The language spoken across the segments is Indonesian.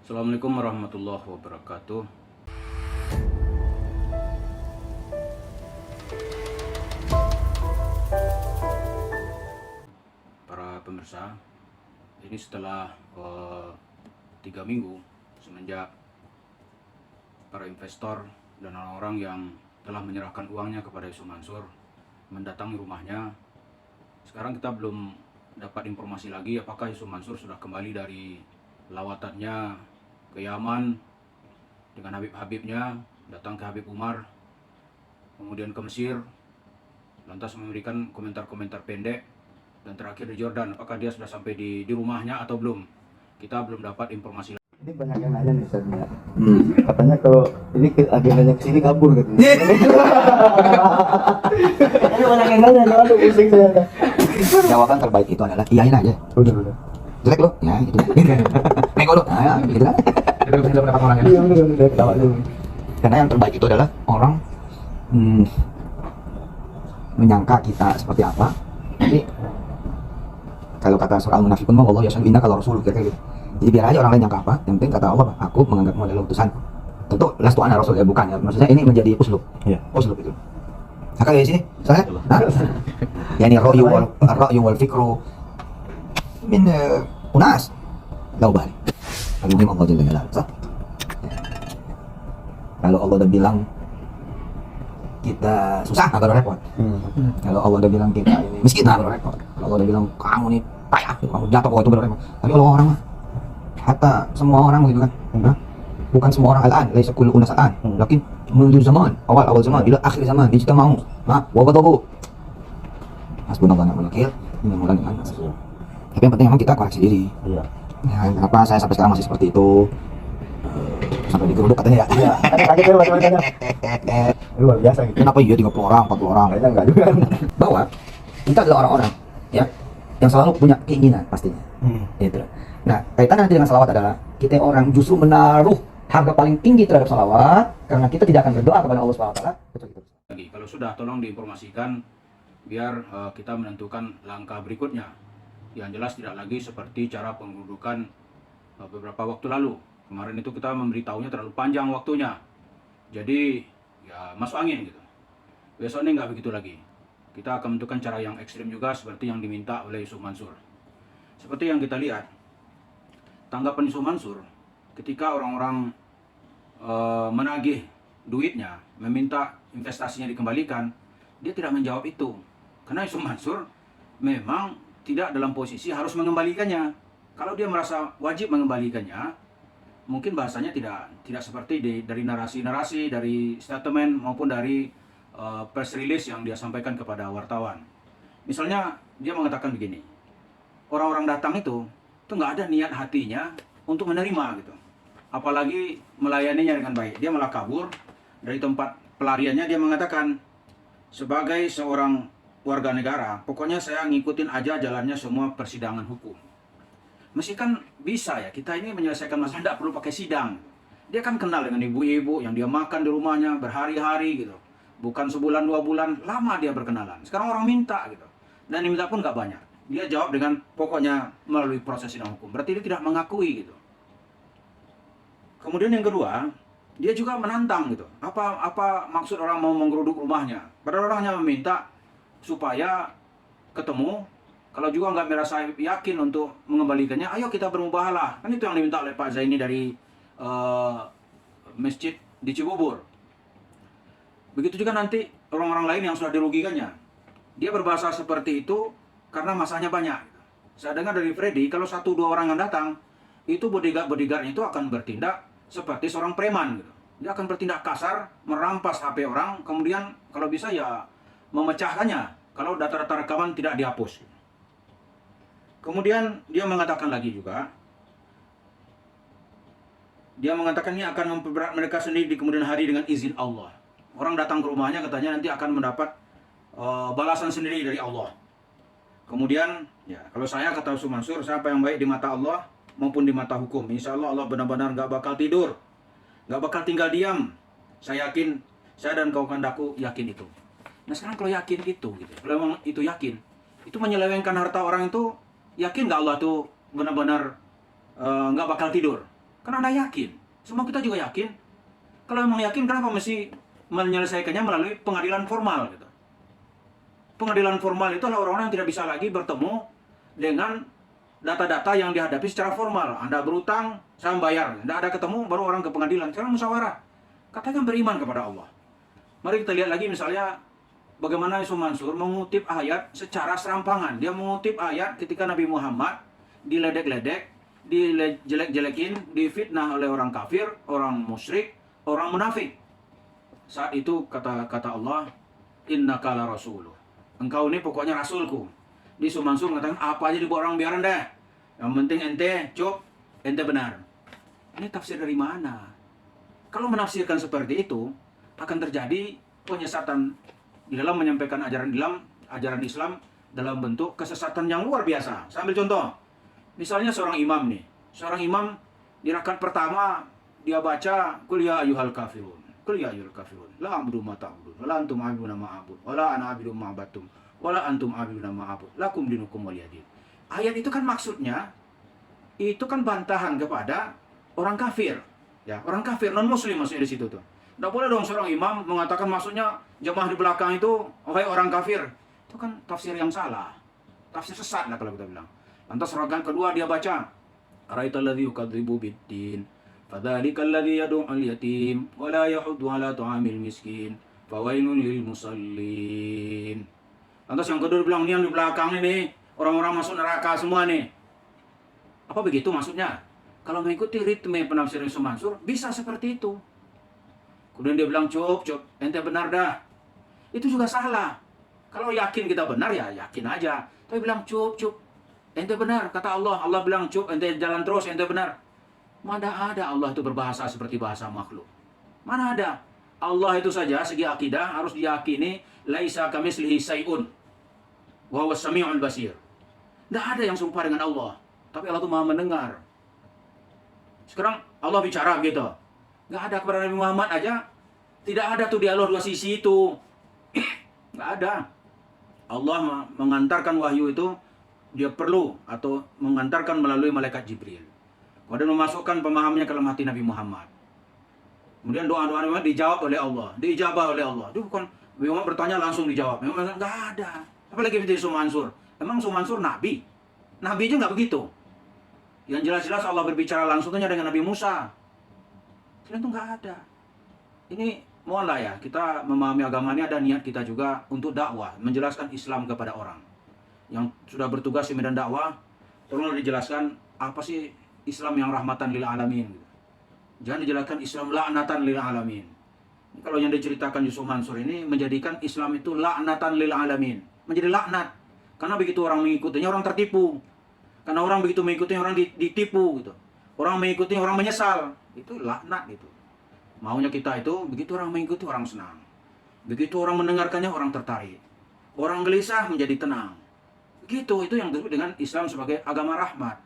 Assalamualaikum warahmatullahi wabarakatuh. Para pemirsa, ini setelah 3 minggu semenjak para investor dan orang-orang yang telah menyerahkan uangnya kepada Yusuf Mansur mendatangi rumahnya. Sekarang kita belum dapat informasi lagi apakah Yusuf Mansur sudah kembali dari lawatannya ke Yaman dengan Habib-habibnya, datang ke Habib Umar, kemudian ke Mesir, lantas memberikan komentar-komentar pendek, dan terakhir di Jordan. Apakah dia sudah sampai di rumahnya atau belum? Kita belum dapat informasi. Ini banyak yang nanya nih Ustaz ya. Katanya kalau ini agendanya kesini kabur gitu. Ini banyak yang nanya, aduh pusing saya. Jawaban terbaik itu adalah iyain aja. Udah. Jelek lo, ya gitu. Nego lo, nah ya, gitu kan. Iya udah ketawa dulu. Karena yang terbaik itu adalah orang menyangka kita seperti apa. Tapi kalau kata surah Al-Munafiqun mah Allah yashhadu innaka la rasul kayak gitu. Jadi biar aja orang lain nyangka apa, yang penting kata Allah, aku menganggapmu adalah utusan. Tentu lastu ana rasul ya, bukan ya. Maksudnya ini menjadi uslub. Iya. Uslub itu. Maka dari sini, saya, yani ra'yu wal fikru min unas lau balik. Al-muhim Allah Jalla Jalaluhu. Kalau Allah udah bilang kita susah, nggak perlu repot. Kalau Allah udah bilang kita ini miskin, nggak perlu repot. Kalau Allah udah bilang kamu nih payah, kamu jatuh, itu perlu repot. Tapi kalau orang mah, hatta semua orang gitu kan, bukan semua orang al-an, laisa kullu unas al-an, lakin mundu zaman, awal zaman, ila akhir zaman, ijtama'u, wa ghadabu. Hasbunallahu wa ni'mal wakil, inna lillahi. Tapi yang penting memang kita koreksi diri. Iya. Ya, kenapa saya sampai sekarang masih seperti itu? Sampai digeruduk katanya ya. Iya, ada kaget ya macam-macamnya. Luar biasa gitu. Kenapa iya 30 orang, 40 orang? Kayaknya enggak juga. Bahwa kita adalah orang-orang ya yang selalu punya keinginan pastinya. Itu. Nah, kaitan nanti dengan salawat adalah kita orang justru menaruh harga paling tinggi terhadap salawat karena kita tidak akan berdoa kepada Allah Subhanahu wa taala kecuali itu. Lagi, kalau sudah tolong diinformasikan biar kita menentukan langkah berikutnya. Yang jelas tidak lagi seperti cara pengerudukan beberapa waktu lalu. Kemarin itu kita memberitahunya terlalu panjang waktunya. Jadi ya masuk angin gitu. Besok ini nggak begitu lagi. Kita akan menentukan cara yang ekstrim juga seperti yang diminta oleh Yusuf Mansur. Seperti yang kita lihat, tanggapan Yusuf Mansur ketika orang-orang menagih duitnya, meminta investasinya dikembalikan, dia tidak menjawab itu. Karena Yusuf Mansur memang tidak dalam posisi harus mengembalikannya. Kalau dia merasa wajib mengembalikannya, mungkin bahasanya tidak seperti dari narasi-narasi, dari statement maupun dari press release yang dia sampaikan kepada wartawan. Misalnya dia mengatakan begini, orang-orang datang itu nggak ada niat hatinya untuk menerima gitu, apalagi melayaninya dengan baik. Dia malah kabur dari tempat pelariannya. Dia mengatakan, sebagai seorang warga negara, pokoknya saya ngikutin aja jalannya semua persidangan hukum. Mesti kan bisa ya, kita ini menyelesaikan masalah tidak perlu pakai sidang. Dia kan kenal dengan ibu-ibu yang dia makan di rumahnya berhari-hari gitu. Bukan sebulan 2 bulan, lama dia berkenalan. Sekarang orang minta gitu. Dan diminta pun nggak banyak. Dia jawab dengan pokoknya melalui proses sidang hukum. Berarti dia tidak mengakui gitu. Kemudian yang kedua, dia juga menantang gitu. Apa maksud orang mau menggeruduk rumahnya? Padahal orang hanya meminta supaya ketemu. Kalau juga nggak merasa yakin untuk mengembalikannya, ayo kita bermubahalah. Kan itu yang diminta oleh Pak Zaini dari masjid di Cibubur. Begitu juga nanti orang-orang lain yang sudah dirugikannya. Dia berbahasa seperti itu karena masanya banyak. Saya dengar dari Freddy, kalau 1-2 orang yang datang, itu bodyguard-bodyguardnya itu akan bertindak seperti seorang preman gitu. Dia akan bertindak kasar, merampas HP orang, kemudian kalau bisa ya memecahkannya kalau data-data rekaman tidak dihapus. Kemudian dia mengatakan lagi juga, dia mengatakan ini akan memperberat mereka sendiri di kemudian hari dengan izin Allah. Orang datang ke rumahnya katanya nanti akan mendapat balasan sendiri dari Allah. Kemudian ya kalau saya kata Yusuf Mansur, siapa yang baik di mata Allah maupun di mata hukum, insya Allah Allah benar-benar gak bakal tidur, gak bakal tinggal diam. Saya yakin, saya dan kawan-kawanku yakin itu. Nah sekarang kalau yakin itu, gitu, kalau memang itu yakin, itu menyelewengkan harta orang itu, yakin nggak Allah tuh benar-benar nggak bakal tidur? Karena Anda yakin. Semua kita juga yakin. Kalau memang yakin, kenapa mesti menyelesaikannya melalui pengadilan formal gitu. Pengadilan formal itu adalah orang-orang yang tidak bisa lagi bertemu dengan data-data yang dihadapi secara formal. Anda berutang, saya membayar. Tidak ada ketemu, baru orang ke pengadilan. Sekarang musyawarah. Katakan beriman kepada Allah. Mari kita lihat lagi misalnya bagaimana Yusuf Mansur mengutip ayat secara serampangan. Dia mengutip ayat ketika Nabi Muhammad diledek-ledek, dijelek-jelekin, difitnah oleh orang kafir, orang musyrik, orang munafik. Saat itu kata Allah, innaka la rasuluh. Engkau ini pokoknya rasulku. Di Yusuf Mansur mengatakan, apa aja dibuat orang biaran deh. Yang penting ente ente benar. Ini tafsir dari mana? Kalau menafsirkan seperti itu, akan terjadi penyesatan di dalam menyampaikan ajaran Islam dalam bentuk kesesatan yang luar biasa. Saya ambil contoh. Misalnya seorang imam nih. Seorang imam di rakaat pertama dia baca qul ya ayyuhal kafirun. Qul ya ayyuhal kafirun. La a'budu ma ta'budun. Wa la antum 'abiduna ma a'bud. Wa la ana 'abidu ma 'abadtum. Wa la antum 'abiduna ma a'bud. Lakum dinukum waliyadin. Ayat itu kan maksudnya itu kan bantahan kepada orang kafir. Ya, orang kafir non muslim maksudnya di situ tuh. Tidak boleh dong seorang imam mengatakan maksudnya jemaah di belakang itu wahai orang kafir. Itu kan tafsir yang salah. Tafsir sesat lah kalau kita bilang. Lantas rakaat kedua dia baca araital ladzi yukadzibu biddin fadzalika alladzi yad'u al-yatim wa la yahuddu 'ala ta'amil miskin fawailun lil musallin. Lantas yang kedua dia bilang, ini yang di belakang ini orang-orang masuk neraka semua nih. Apa begitu maksudnya? Kalau mengikuti ritme penafsiran Yusuf Mansur bisa seperti itu. Kemudian dia bilang, cup, ente benar dah. Itu juga salah. Kalau yakin kita benar, ya yakin aja. Tapi bilang, cup, ente benar. Kata Allah, Allah bilang, cup, ente jalan terus, ente benar. Mana ada Allah itu berbahasa seperti bahasa makhluk. Mana ada? Allah itu saja, segi akidah, harus diyakini, laisa kamitslihi syai'un. Wa huwas sami'ul basir. Tidak ada yang serupa dengan Allah. Tapi Allah itu maha mendengar. Sekarang Allah bicara gitu. Nggak ada kepada Nabi Muhammad aja. Tidak ada tuh dialog dua sisi itu. Nggak ada. Allah mengantarkan wahyu itu, dia perlu atau mengantarkan melalui malaikat Jibril. Kemudian memasukkan pemahamannya ke dalam hati Nabi Muhammad. Kemudian doa-doa Nabi Muhammad dijawab oleh Allah. Diijabah oleh Allah. Itu bukan Nabi Muhammad bertanya langsung dijawab. Memang nggak ada. Apalagi seperti Yusuf Mansur. Memang Yusuf Mansur Nabi. Nabi aja nggak begitu. Yang jelas-jelas Allah berbicara langsungnya dengan Nabi Musa. Itu nggak ada. Ini mohonlah ya, kita memahami agama ini ada niat kita juga untuk dakwah, menjelaskan Islam kepada orang yang sudah bertugas di medan dakwah. Tolong dijelaskan apa sih Islam yang rahmatan lil alamin. Jangan dijelaskan Islam laknatan lil alamin. Kalau yang diceritakan Yusuf Mansur ini menjadikan Islam itu laknatan lil alamin, menjadi laknat. Karena begitu orang mengikutinya orang tertipu. Karena orang begitu mengikutinya orang ditipu gitu. Orang mengikuti orang menyesal. Itu laknat gitu. Maunya kita itu begitu orang mengikuti orang senang. Begitu orang mendengarkannya orang tertarik. Orang gelisah menjadi tenang. Begitu, itu yang disebut dengan Islam sebagai agama rahmat.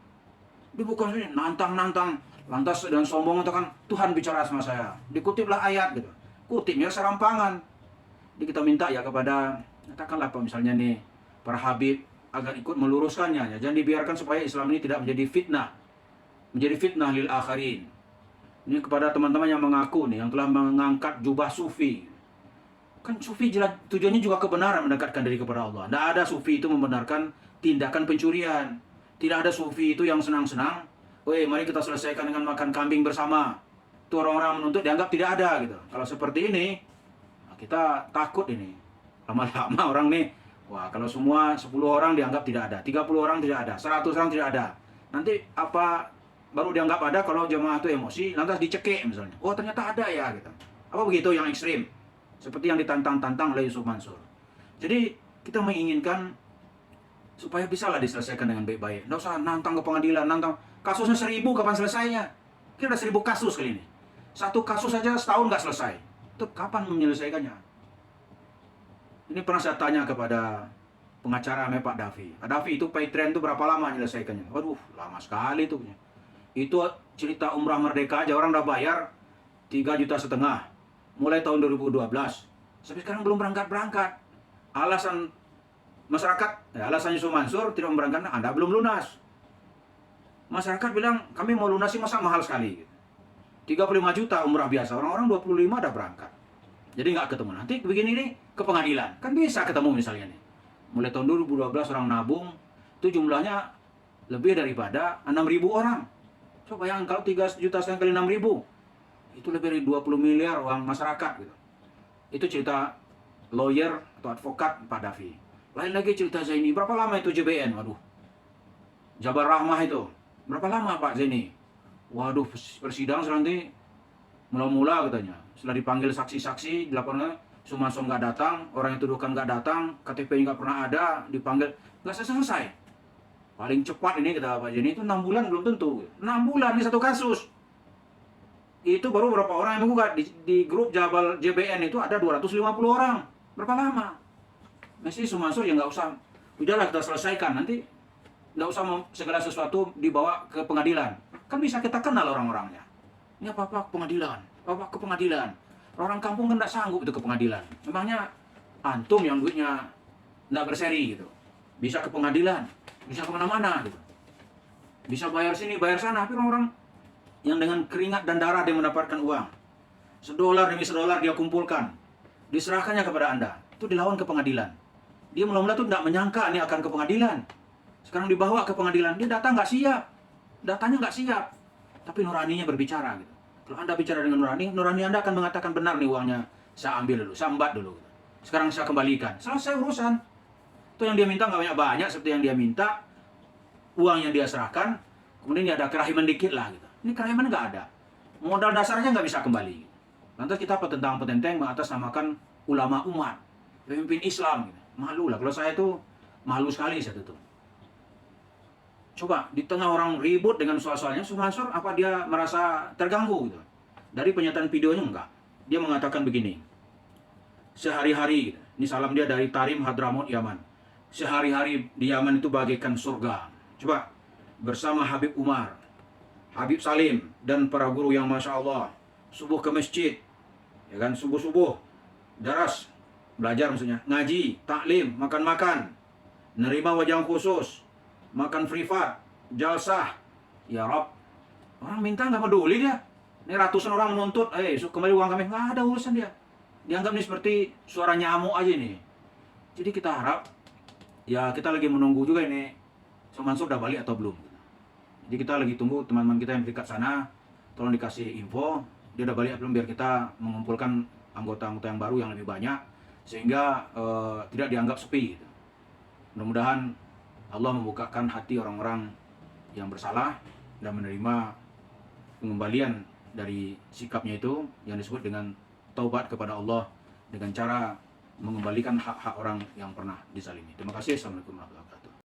Dia bukan nantang-nantang, lantas dan sombong mengatakan Tuhan bicara sama saya. Dikutiplah ayat gitu. Kutipnya serampangan. Jadi kita minta ya kepada, katakanlah apa misalnya nih, para habib agar ikut meluruskannya. Ya. Jangan dibiarkan supaya Islam ini tidak menjadi fitnah. Menjadi fitnah lil akharin. Ini kepada teman-teman yang mengaku nih, yang telah mengangkat jubah sufi. Kan sufi jelas tujuannya juga kebenaran, mendekatkan diri kepada Allah. Tidak ada sufi itu membenarkan tindakan pencurian. Tidak ada sufi itu yang senang-senang. Weh, mari kita selesaikan dengan makan kambing bersama. Itu orang-orang menuntut dianggap tidak ada gitu. Kalau seperti ini, kita takut ini. Lama-lama orang nih, wah kalau semua 10 orang dianggap tidak ada, 30 orang tidak ada, 100 orang tidak ada. Nanti apa baru dianggap ada kalau jemaah itu emosi, lantas dicekik misalnya. Oh ternyata ada ya gitu. Apa begitu yang ekstrim? Seperti yang ditantang-tantang oleh Yusuf Mansur. Jadi kita menginginkan supaya bisalah diselesaikan dengan baik-baik. Nggak usah nantang ke pengadilan, nantang. Kasusnya 1000 kapan selesainya? Kita ada 1000 kasus kali ini. Satu kasus saja setahun nggak selesai. Itu kapan menyelesaikannya? Ini pernah saya tanya kepada pengacara Pak Davi. Pak Davi itu Patreon itu berapa lama menyelesaikannya? Waduh, lama sekali itu. Itu cerita umrah merdeka aja orang udah bayar 3,5 juta mulai tahun 2012 sampai sekarang belum berangkat. Alasan masyarakat, alasan Yusuf Mansur tidak memberangkatkan, Anda belum lunas. Masyarakat bilang kami mau lunasi masa mahal sekali. 35 juta umrah biasa, orang-orang 25 udah berangkat. Jadi nggak ketemu. Nanti begini nih ke pengadilan, kan bisa ketemu misalnya nih. Mulai tahun 2012 orang nabung, itu jumlahnya lebih daripada 6.000 orang. Coba bayangkan kalau 3 juta sekarang kali 6.000, itu lebih dari 20 miliar uang masyarakat gitu. Itu cerita lawyer atau advokat Pak Davi. Lain lagi cerita Zaini, berapa lama itu JBN? Waduh, Jabar Rahmah itu, berapa lama Pak Zaini? Waduh, persidangan nanti mula-mula katanya. Setelah dipanggil saksi-saksi, dilaporkan Sumanso nggak datang, orang yang tuduhkan nggak datang, KTP nggak pernah ada, dipanggil nggak selesai. Paling cepat ini kata Pak Zaini itu 6 bulan belum tentu. 6 bulan ini satu kasus. Itu baru berapa orang yang menggugat di grup Jabal JBN itu ada 250 orang. Berapa lama? Masih Sumanso ya nggak usah, udahlah kita selesaikan, nanti nggak usah segala sesuatu dibawa ke pengadilan. Kan bisa kita kenal orang-orangnya. Ini apa-apa ke pengadilan, apa ke pengadilan. Orang kampung kan nggak sanggup itu ke pengadilan. Memangnya antum yang duitnya nggak berseri gitu. Bisa ke pengadilan, bisa kemana-mana gitu. Bisa bayar sini, bayar sana. Tapi orang-orang yang dengan keringat dan darah dia mendapatkan uang. $1 demi $1 dia kumpulkan. Diserahkannya kepada Anda. Itu dilawan ke pengadilan. Dia mula-mula tuh nggak menyangka ini akan ke pengadilan. Sekarang dibawa ke pengadilan, dia datang nggak siap. Datanya nggak siap. Tapi nuraninya berbicara gitu. Kalau Anda bicara dengan nurani Anda akan mengatakan benar nih uangnya. Saya ambil dulu, saya embat dulu. Sekarang saya kembalikan. Selesai urusan. Itu yang dia minta nggak banyak-banyak seperti yang dia minta. Uang yang dia serahkan, kemudian dia ada kerahiman dikit lah gitu. Ini kerahiman nggak ada. Modal dasarnya nggak bisa kembali. Lantas kita petentang-petenteng mengatasnamakan ulama umat, pemimpin Islam gitu. Malu lah, kalau saya tuh malu sekali saya tuh. Coba di tengah orang ribut dengan soal-soalnya, Sumansor apa dia merasa terganggu gitu. Dari pernyataan videonya enggak. Dia mengatakan begini. Sehari-hari, ini salam dia dari Tarim Hadramaut Yaman. Sehari-hari di Yaman itu bagaikan surga. Coba bersama Habib Umar, Habib Salim dan para guru yang Masya Allah. Subuh ke masjid, ya kan, subuh-subuh daras, belajar maksudnya, ngaji, taklim, makan-makan, nerima wajah khusus, makan privat, jalsah. Ya Rob, orang minta nggak peduli dia. Ini ratusan orang menuntut, kembali uang kami, nggak ada urusan dia. Dianggap ini seperti suara nyamuk aja nih. Jadi kita harap, ya kita lagi menunggu juga ini, Sumansor udah balik atau belum. Jadi kita lagi tunggu teman-teman kita yang dekat sana, tolong dikasih info, dia udah balik belum, biar kita mengumpulkan anggota-anggota yang baru yang lebih banyak, sehingga tidak dianggap sepi gitu. Mudah-mudahan Allah membukakan hati orang-orang yang bersalah dan menerima pengembalian dari sikapnya itu yang disebut dengan taubat kepada Allah dengan cara mengembalikan hak-hak orang yang pernah dizalimi. Terima kasih. Assalamualaikum warahmatullahi wabarakatuh.